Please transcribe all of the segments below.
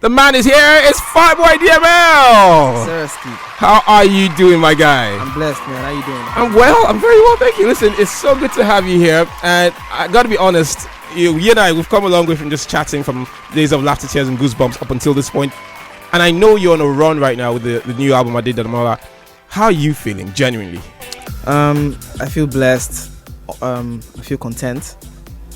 The man is here. It's Fireboy DML. Seriously. How are you doing, my guy? I'm blessed, man. How you doing? I'm well. I'm very well, thank you. Listen, it's so good to have you here. And I got to be honest, you and I, we've come a long way from just chatting from days of laughter, tears, and goosebumps up until this point. And I know you're on a run right now with the new album, Adedamola. How are you feeling, genuinely? I feel blessed. I feel content.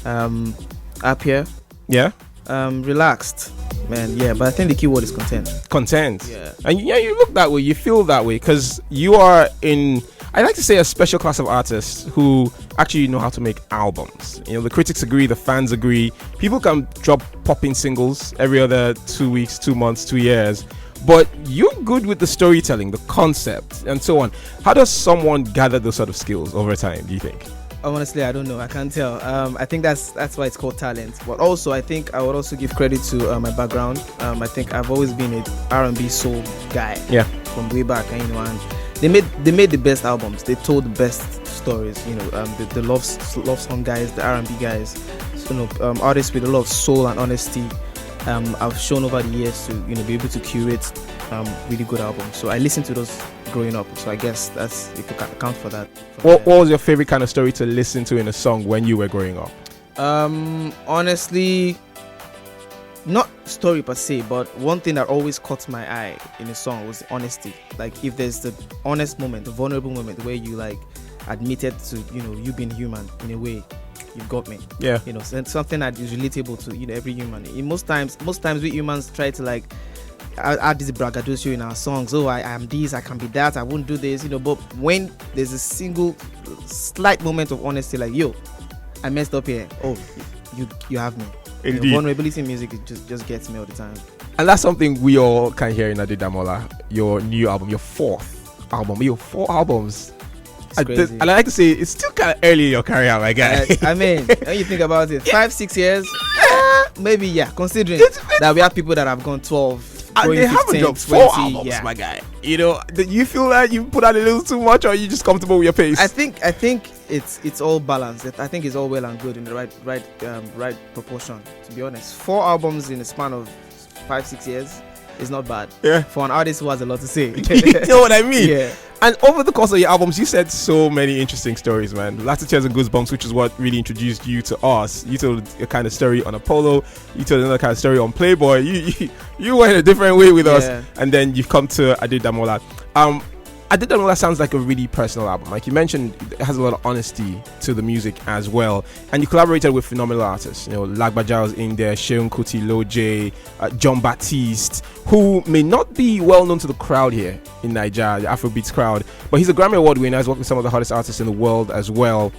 Happier. Yeah? Relaxed. Man, yeah, but I think the key word is content. Content. Yeah. And yeah, you look that way, you feel that way, because you are in, I like to say, a special class of artists who actually know how to make albums. You know, the critics agree, the fans agree. People can drop popping singles every other 2 weeks, 2 months, 2 years. But you're good with the storytelling, the concept, and so on. How does someone gather those sort of skills over time, do you think? Honestly, I don't know. I can't tell. I think that's why it's called talent. But also, I think I would also give credit to my background. I think I've always been an R&B soul guy. Yeah. From way back, and they made the best albums. They told the best stories. The love song guys, the R&B guys. So, artists with a lot of soul and honesty. I've shown over the years to be able to curate really good albums. So I listened to those growing up. So I guess that's, if you can account for that. What was your favorite kind of story to listen to in a song when you were growing up? Honestly, not story per se, but one thing that always caught my eye in a song was honesty. Like, if there's the honest moment, the vulnerable moment where you admitted to you being human in a way. You got me. Yeah. Something that is relatable to every human. Most times we humans try to add this braggadocio in our songs. Oh, I am this, I can be that, I won't do this. But when there's a single slight moment of honesty, like, yo, I messed up here. Oh, you have me. Vulnerability in music, it just gets me all the time. And that's something we all can hear in Adedamola, your new album, your fourth album, your 4 albums. And I like to say it's still kind of early in your career, my guy. I mean, when you think about it, 5-6 years, maybe, yeah. Considering that we have people that have gone 12, and they 15, haven't dropped 20, 4 albums, yeah. my guy. Do you feel like you put out a little too much, or are you just comfortable with your pace? I think it's all balanced. I think it's all well and good in the right proportion. To be honest, 4 albums in a span of 5-6 years is not bad. Yeah. For an artist who has a lot to say. You know what I mean? Yeah. And over the course of your albums, you said so many interesting stories, man. Laughter, Tears, and Goosebumps, which is what really introduced you to us. You told a kind of story on Apollo. You told another kind of story on Playboy. You went a different way with us. And then you've come to Adedamola. Adedamola sounds like a really personal album. Like you mentioned, it has a lot of honesty to the music as well. And you collaborated with phenomenal artists. Lagbaja was in there, Seun Kuti, Loj, John Baptiste, who may not be well known to the crowd here in Nigeria, the Afrobeats crowd, but he's a Grammy Award winner. He's worked with some of the hottest artists in the world as well.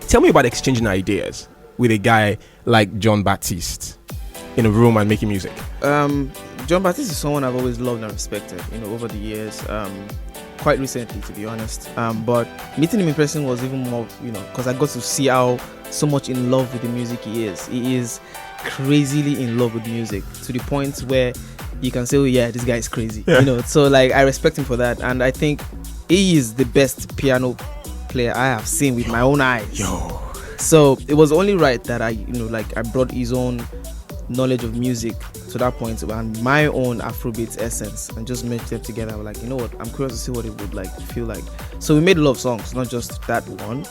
Tell me about exchanging ideas with a guy like John Baptiste in a room and making music. John Baptiste is someone I've always loved and respected, over the years. Quite recently, to be honest, but meeting him in person was even more, because I got to see how so much in love with the music he is. He is crazily in love with music, to the point where you can say, oh yeah, this guy is crazy. So I respect him for that, and I think he is the best piano player I have seen with my own eyes. So it was only right that I brought his own knowledge of music to that point, and my own Afrobeats essence, and just merged them together. I was like, you know what, I'm curious to see what it would feel like. So we made a lot of songs, not just that one,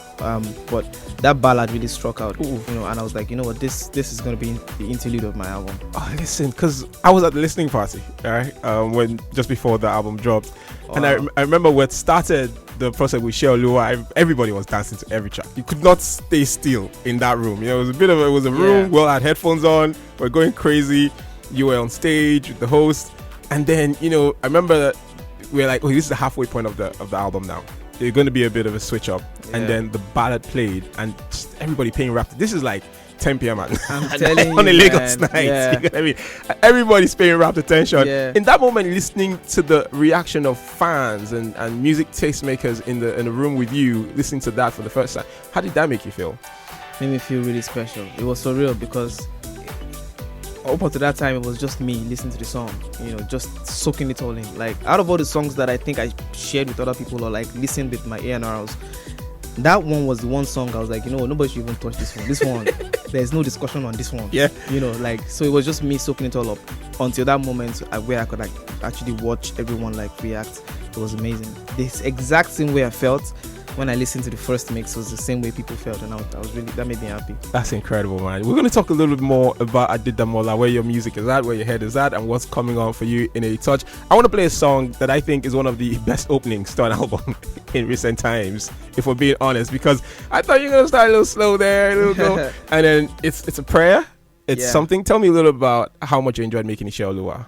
but that ballad really struck out. And I was like, you know what, this is going to be the interlude of my album. Oh, listen, because I was at the listening party, right, when just before the album dropped. And I remember when it started the process with Shea Oluwa, everybody was dancing to every track. You could not stay still in that room. It was a room. We all had headphones on. We're going crazy. You were on stage with the host, and then I remember that we were like, oh, this is the halfway point of the album now. There's going to be a bit of a switch up, and then the ballad played, and just everybody paying rap. This is like 10 p.m. I'm telling you, on a Lagos night. Yeah. You know what I mean? Everybody's paying rapt attention. Yeah. In that moment, listening to the reaction of fans and music tastemakers in the room with you, listening to that for the first time, how did that make you feel? Made me feel really special. It was surreal because up until that time, it was just me listening to the song, just soaking it all in. Like, out of all the songs that I think I shared with other people or listened with my A&Rs, that one was the one song I was like, nobody should even touch this one. This one, there's no discussion on this one. Yeah. So it was just me soaking it all up until that moment where I could like actually watch everyone like react. It was amazing. This exact same way I felt when I listened to the first mix was the same way people felt, and that made me happy. That's incredible, man. We're going to talk a little bit more about Adedamola, where your music is at, where your head is at, and what's coming on for you in a touch. I want to play a song that I think is one of the best openings to an album in recent times, if we're being honest, because I thought you were going to start a little slow there, a little go, and then it's a prayer. It's something. Tell me a little about how much you enjoyed making Ishe Oluwa.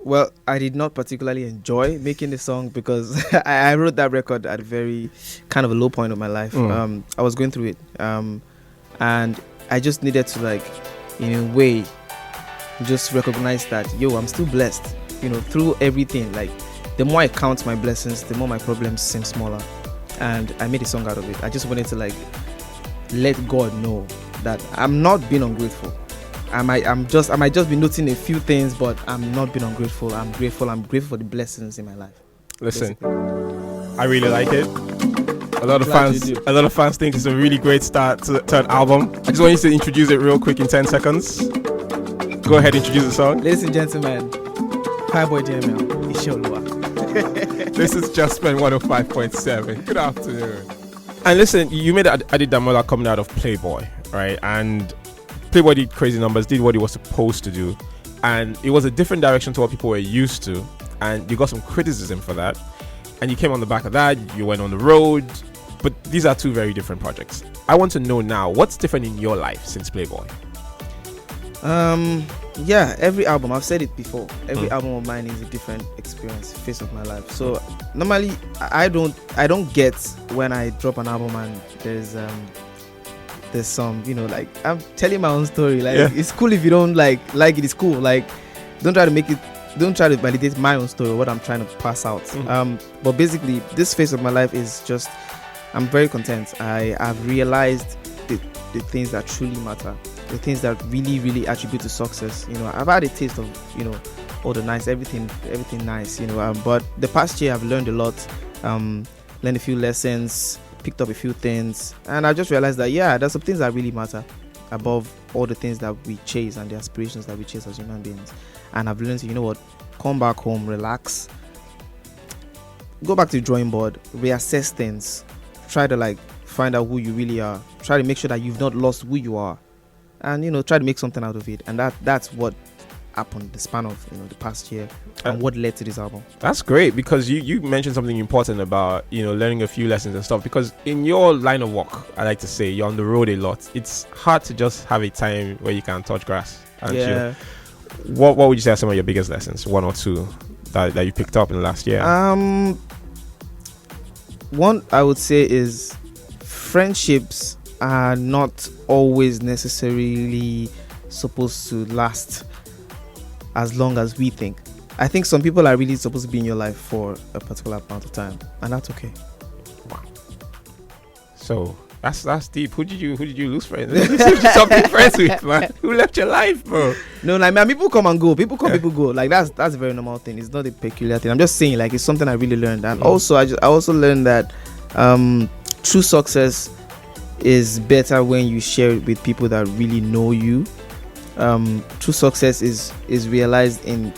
Well, I did not particularly enjoy making the song because I wrote that record at a very kind of a low point of my life. I was going through it, and I just needed to, like, in a way, just recognize that I'm still blessed. Through everything. Like, the more I count my blessings, the more my problems seem smaller, and I made a song out of it. I just wanted to, like, let God know that I'm not being ungrateful. I might just be noting a few things, but I'm not being ungrateful. I'm grateful for the blessings in my life. Listen, I really like it. A lot of fans think it's a really great start to an album. I just want you to introduce it real quick in 10 seconds. Go ahead, introduce the song. Ladies and gentlemen, Fireboy DML, Ishe Oluwa. This is Just Spend 105.7. Good afternoon. And listen, you made Adedamola coming out of Playboy, right? And Playboy did crazy numbers, did what he was supposed to do, and it was a different direction to what people were used to, and you got some criticism for that, and you came on the back of that, you went on the road, but these are two very different projects. I want to know now, what's different in your life since Playboy? Every album, I've said it before, every album of mine is a different experience, phase of my life. So normally I don't get when I drop an album and there's some, like, I'm telling my own story. Like, it's cool if you don't like it. It's cool. Like, don't try to validate my own story or what I'm trying to pass out. But basically, this phase of my life is just, I'm very content. I have realized the things that truly matter, the things that really, really attribute to success. I've had a taste of, all the nice, everything nice. But the past year I've learned a lot, learned a few lessons, picked up a few things, and I just realized that there's some things that really matter above all the things that we chase and the aspirations that we chase as human beings. And I've learned to, come back home, relax, go back to the drawing board, reassess things, try to, like, find out who you really are, try to make sure that you've not lost who you are, and try to make something out of it. And that's what happened the span of the past year, and what led to this album. That's great, because you mentioned something important about learning a few lessons and stuff, because in your line of work, I like to say, you're on the road a lot. It's hard to just have a time where you can touch grass and chill. What would you say are some of your biggest lessons, one or two, that you picked up in the last year? One I would say is friendships are not always necessarily supposed to last as long as we think. I think some people are really supposed to be in your life for a particular amount of time, and that's okay. Wow. So that's deep. Who did you lose friends? Who did you stop being friends with, man? Who left your life, bro? No, like, man, people come and go. People come, people go. Like, that's a very normal thing. It's not a peculiar thing. I'm just saying, like, it's something I really learned. And also, I also learned that true success is better when you share it with people that really know you. True success is realized in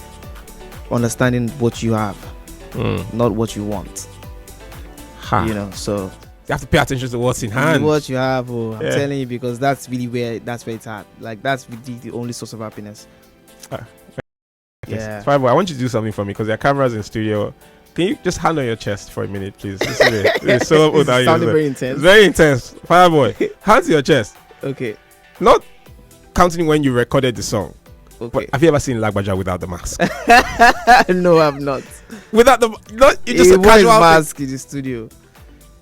understanding what you have, not what you want. So you have to pay attention to what's in hand. What you have, I'm telling you, because that's where it's at. Like, that's really the only source of happiness. Fireboy, I want you to do something for me, because your camera's in studio. Can you just hand on your chest for a minute, please? This is it. It's so old. It sounded very intense. It's very intense. Fireboy, hands to your chest. Okay. Not counting when you recorded the song. Okay. But have you ever seen Lagbaja without the mask? No, I've not. Without the it's just a casual mask in the studio.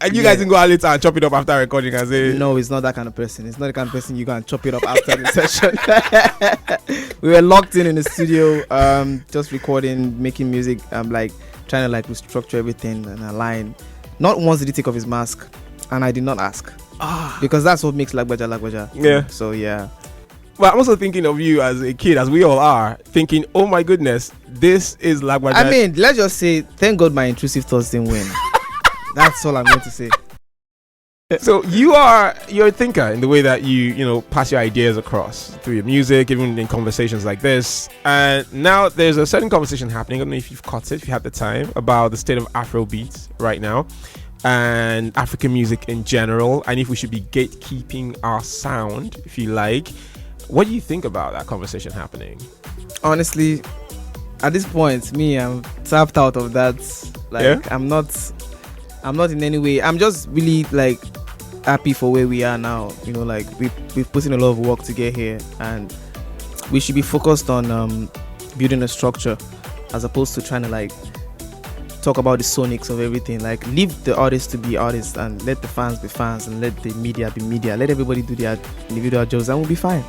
And you guys didn't go out later and chop it up after recording and say... No, it's not that kind of person. It's not the kind of person you go and chop it up after the session. We were locked in the studio, just recording, making music. I'm like trying to like restructure everything and align. Not once did he take off his mask, and I did not ask. Because that's what makes Lagbaja. Yeah. So yeah. But I'm also thinking of you as a kid, as we all are, thinking, oh my goodness, this is Lagbaja. I mean, let's just say, thank God my intrusive thoughts didn't win. That's all I'm going to say. So you're a thinker in the way that you pass your ideas across through your music, even in conversations like this. And now there's a certain conversation happening. I don't know if you've caught it, if you have the time, about the state of Afrobeats right now and African music in general, and if we should be gatekeeping our sound, if you like. What do you think about that conversation happening? Honestly, at this point, I'm tapped out of that. Like, yeah? I'm not in any way. I'm just really like happy for where we are now. Like we've put in a lot of work to get here, and we should be focused on building a structure as opposed to trying to like talk about the sonics of everything. Like, leave the artists to be artists and let the fans be fans and let the media be media. Let everybody do their individual jobs and we'll be fine.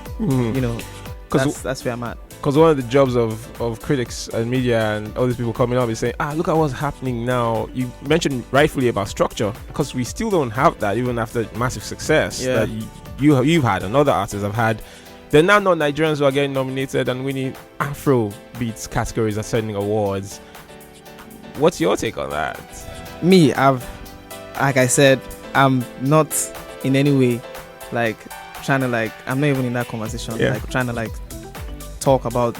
That's where I'm at. Because one of the jobs of critics and media and all these people coming up is saying, look at what's happening now. You mentioned rightfully about structure, because we still don't have that even after massive success that you've had and other artists have had. They're now not Nigerians who are getting nominated and winning Afrobeats categories at certain awards. What's your take on that? Me, like I said, I'm not in any way like trying to like, I'm not even in that conversation, like trying to like talk about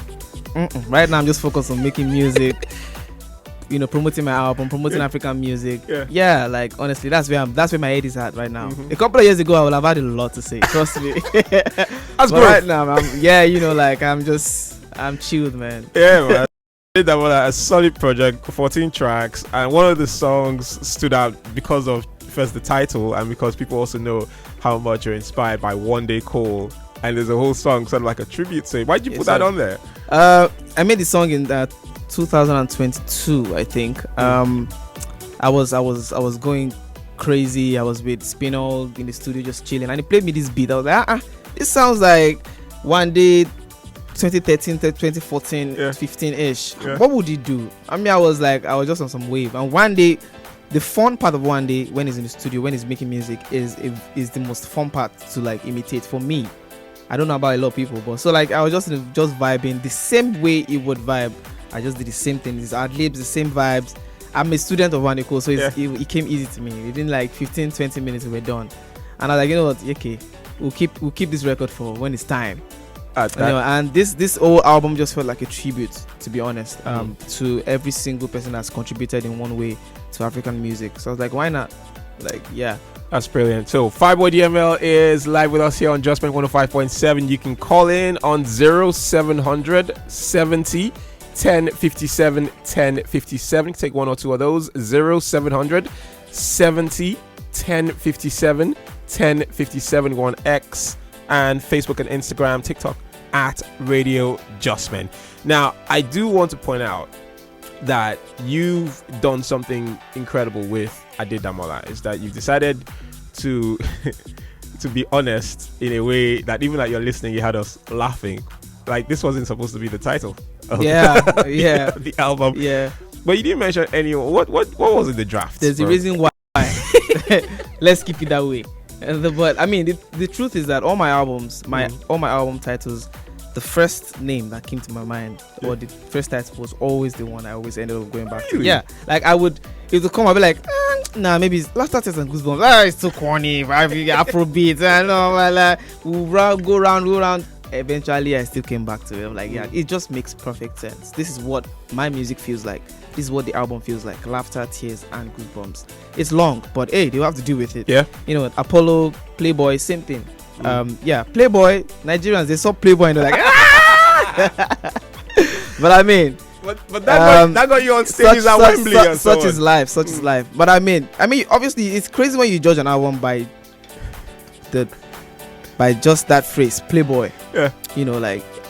right now. I'm just focused on making music, promoting my album, promoting African music. Like honestly, that's where my head is at right now. A couple of years ago I would have had a lot to say, trust me. That's good. Right now I'm chilled, man. Man. Adedamola, a solid project, 14 tracks, and one of the songs stood out because of first the title and because people also know how much you're inspired by One Day Cole. And there's a whole song sort of like a tribute to it. Why'd you put that on there? I made the song in 2022, I think. I was going crazy. I was with Spinall in the studio just chilling, and he played me this beat. I was like, this sounds like One Day 2013, 2014, 15-ish. What would he do? I was just on some wave. And One Day, the fun part of One Day when he's in the studio, when he's making music, is the most fun part to like imitate for me. I don't know about a lot of people, but so like I was just vibing the same way he would vibe. I just did the same thing. His ad libs, the same vibes. I'm a student of One Day Cole, so it came easy to me. Within like 15-20 minutes, we were done. And I was like, you know what? Okay, we'll keep this record for when it's time. And this whole album just felt like a tribute, to be honest, to every single person that's contributed in one way to African music. So I was like, why not? That's brilliant. So Fireboy DML is live with us here on Just Bank 105.7. You can call in on 0700 70 1057 1057. Take one or two of those. 0700 70 1057 1057. Go on X and Facebook and Instagram, TikTok at Radio Justman. Now, I do want to point out that you've done something incredible with Adedamola, is that you've decided to be honest in a way that even like you're listening, you had us laughing. Like, this wasn't supposed to be the title of the album. But you didn't mention any. What was in the draft? There's a reason why. Let's keep it that way. But I mean, the truth is that all my albums, all my album titles, the first name that came to my mind or the first title was always the one I always ended up going back to. Like I would, if it come, I'd be like, maybe it's Last Artist and Goosebumps. It's too corny. Afrobeats. I know. We'll go round. Eventually, I still came back to it. I'm like, it just makes perfect sense. This is what my music feels like. This is what the album feels like. Laughter, tears, and goosebumps. It's long, but hey, they have to deal with it. Apollo, Playboy, same thing. Playboy, Nigerians, they saw Playboy and they're like, But I mean, but that got you on stage at Wembley and so such is life. But I mean, obviously, it's crazy when you judge an album by just that phrase, Playboy.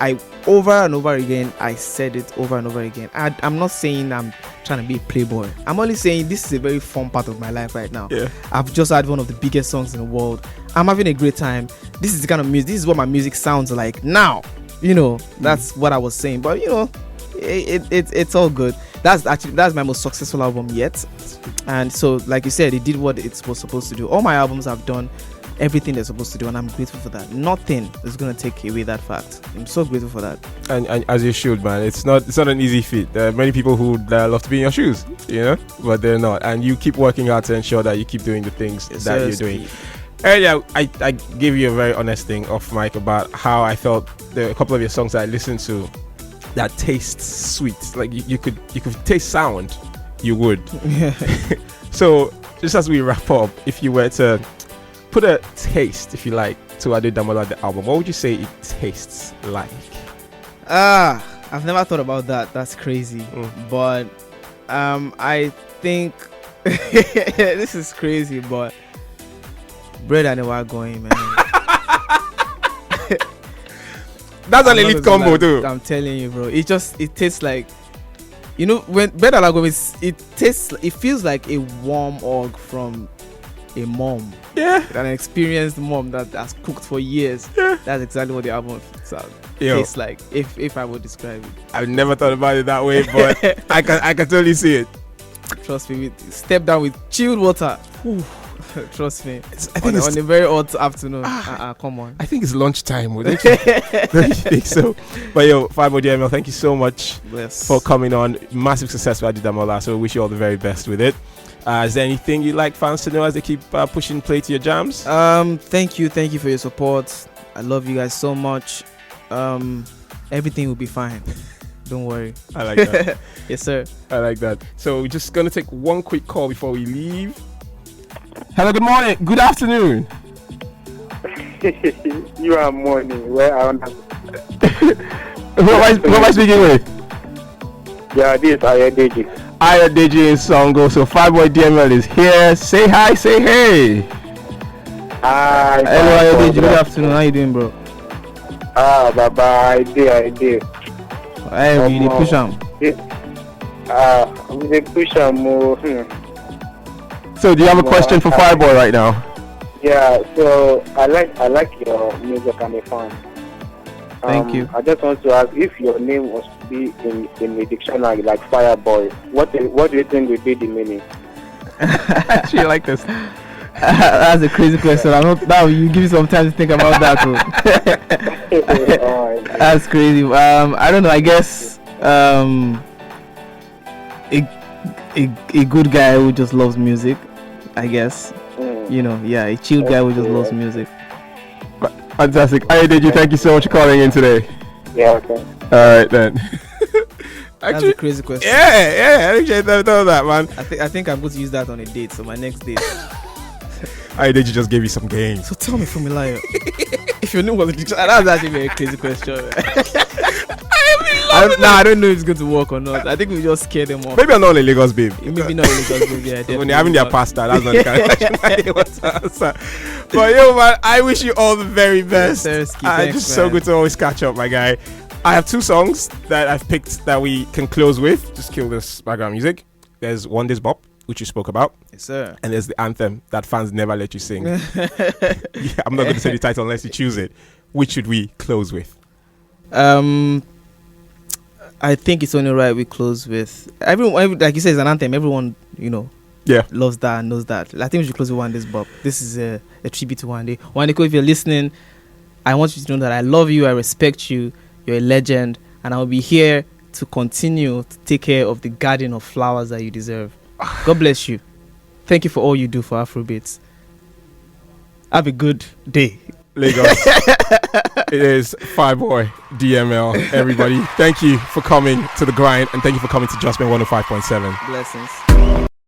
I over and over again, I said it over and over again. I'm not saying I'm trying to be a playboy. I'm only saying this is a very fun part of my life right now. I've just had one of the biggest songs in the world. I'm having a great time. This is the kind of music. This is what my music sounds like now. That's what I was saying. But it's all good. That's my most successful album yet. And so, like you said, it did what it was supposed to do. All my albums I've done, everything they're supposed to do, and I'm grateful for that. Nothing is gonna take away that fact. I'm so grateful for that. And as you should, man. It's not an easy feat. There are many people who love to be in your shoes, but they're not. And you keep working hard to ensure that you keep doing the things that you're doing. Earlier, I gave you a very honest thing off mic about how I felt there are a couple of your songs that I listened to that tastes sweet. Like you could taste sound, you would. So just as we wrap up, if you were to put a taste, if you like, to Adedamola the album, what would you say it tastes like? I've never thought about that. That's crazy. But I think this is crazy, but bread and a going, man. That's an elite combo, too. I'm telling you, bro. It tastes like, when bread and go, it feels like a warm hug from a mom. Yeah. An experienced mom that has cooked for years. Yeah. That's exactly what the album tastes like, if I would describe it. I've never thought about it that way, but I can totally see it. Trust me, step down with chilled water. Trust me. I think on a very hot afternoon. Come on. I think it's lunchtime. Don't you think so? But Fireboy DML, thank you so much for coming on. Massive success with Adedamola. So we wish you all the very best with it. Is there anything you'd like fans to know as they keep pushing play to your jams? Thank you for your support. I love you guys so much. Everything will be fine. Don't worry. I like that. Yes, sir. I like that. So we're just gonna take one quick call before we leave. Hello, good morning, good afternoon. You are morning. Where I want Who am I speaking with? Yeah, this is Adedamola. Adedamola in Songo. So Fireboy DML is here. Say hi, say hey. Hi. Hello, Adedamola. Good afternoon. How you doing, bro? Baba, I did. Hey, we push him. We push him. So, do you have a question for Fireboy right now? Yeah. So I like your music. I'm a fan. Thank you. I just want to ask if your name was to be in the dictionary like Fireboy. What do you think would be the meaning? Actually, I like this. That's a crazy question. I'm not. Now you give me some time to think about that. That's crazy. I don't know. I guess a good guy who just loves music. I guess a chill guy who just loves music. Fantastic. Adedamola, thank you so much for calling in today. Yeah. Okay. All right then. That's a crazy question. Yeah. I actually never thought of that, man. I think I'm going to use that on a date. So my next date. Adedamola just gave you some games. So tell me, Fumilayo, if your name was a dictionary, that's actually a crazy question. I don't know if it's going to work or not. I think we just scare them off. Maybe I'm not a Lagos babe. Maybe not a Lagos babe. Yeah, when they're having their pasta, that's not the kind of question I want to answer. But man, I wish you all the very best. Thanks, just so good to always catch up, my guy. I have 2 songs that I've picked that we can close with. Just kill this background music. There's One Day's Bop, which you spoke about. Yes, sir. And there's the anthem that fans never let you sing. I'm not going to say the title unless you choose it. Which should we close with? I think it's only right we close with everyone. Like you said, it's an anthem. Everyone, loves that and knows that. I think we should close with One Day's Bop. This is a tribute to One Day. One Day, if you're listening, I want you to know that I love you, I respect you, you're a legend, and I'll be here to continue to take care of the garden of flowers that you deserve. God bless you. Thank you for all you do for Afrobeats. Have a good day. Lagos. It is Fireboy DML. Everybody, thank you for coming to the grind, and thank you for coming to Just Been 105.7. Blessings.